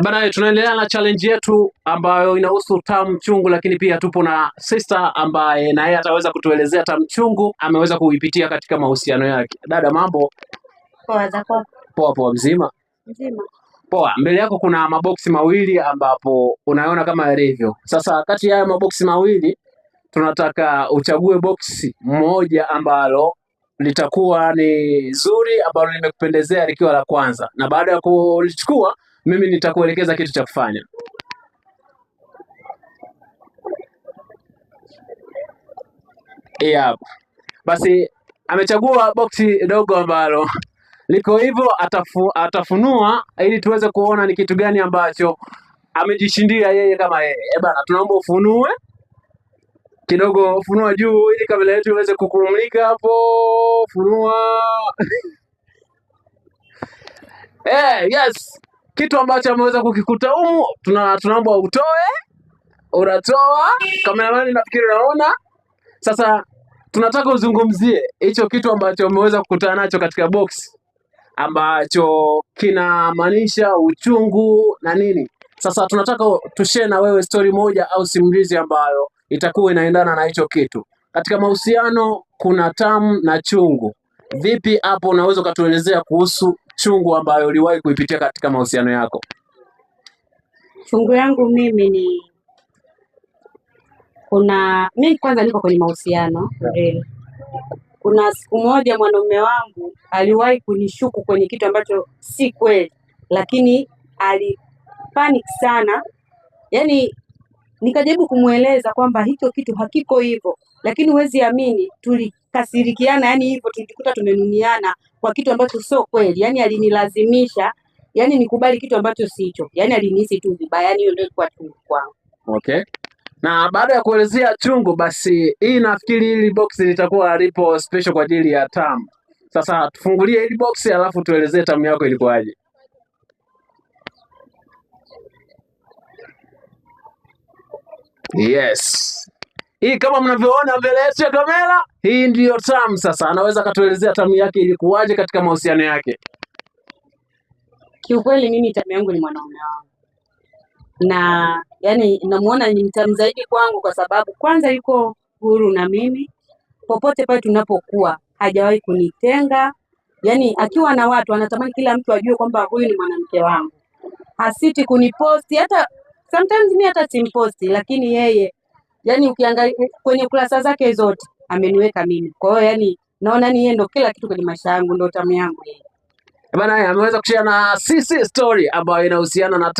Bana, tunaendelea na challenge yetu ambayo inahusu tamu chungu, lakini pia tupo na sister ambaye na yeye ataweza kutuelezea tamu chungu ameweza kuipitia katika mahusiano yake. Dada, mambo? Poa za kwako? Poa poa, mzima? Mzima. Poa. Mbele yako kuna maboksi mawili ambapo unaona kama yalivyo. Sasa kati ya haya maboksi mawili tunataka uchague boksi moja ambalo litakuwa ni zuri, ambalo limekupendezea likiwa la kwanza, na baada ya kulichukua mimi nitakuelekeza kitu cha kufanya. Hapo basi, amechagua boksi dogo ambalo liko hivyo, atafunua ili tuweze kuona ni kitu gani ambacho amejishindia yeye kama yeye. Bana, tunaomba ufunue kidogo, funua juu ili kamera yetu iweze kukumulika hapo. Funua. Yes, kitu ambacho ameweza kukikuta humu, tunaomba utoe. Unatoa, kameramani nafikiri unaona. Sasa tunataka uzungumzie hicho kitu ambacho umeweza kukutana nacho katika box ambacho kinamaanisha uchungu na nini. Sasa tunataka tushare na wewe story moja au simulizi ambayo itakuwa inaendana na hicho kitu. Katika mahusiano kuna tamu na chungu. Vipi hapo unaweza ukatuelezea kuhusu chungu ambayo uliwahi kuipitia katika mahusiano yako? Chungu yangu mimi ni mimi kwanza niko kwenye mahusiano. Kuna siku moja mwanaume wangu aliwahi kunishuku kwenye kitu ambacho si kweli, lakini alipanic sana. Yaani nikajaribu kumueleza kwamba hicho kitu hakiko hivyo, lakini huwezi amini tulikasirikiana, yani hivyo tulijikuta tumenuniana kwa kitu ambacho sio kweli. Yaani alinilazimisha nikubali kitu ambacho sicho. Yaani alinihisi tu vibaya, yani hiyo ndio ilikuwa chungu kwangu. Okay. Na baada ya kuelezea chungu, basi hii nafikiri hili box litakuwa lipo special kwa ajili ya tamu. Sasa tufungulie hili box alafu tuelezee tamu yako ilikuwaje. Yes. Hii kama mnavyoona mbele yetu ya kamera, hii ndiyo tamu. Sasa anaweza katuelezea tamu yake ilikuwaje katika mahusiano yake. Kiukweli mimi tamu yangu ni mwanaume wangu, na namuona ni mtamu zaidi kwangu kwa sababu kwanza yuko huru na mimi, popote pale tunapokuwa hajawahi kunitenga. Akiwa na watu anatamani kila mtu ajue kwamba huyu ni mwanamke wangu. Hasiti kuniposti, hata sometimes mimi hata simposti, lakini yeye ukiangalia kwenye kurasa zake zote ameniweka mimi. Kwa hiyo naona ni yeye ndo kila kitu kwenye maisha yangu, ndo tamu yangu yeye. Bana, ameweza kushare na sisi story ambayo inahusiana na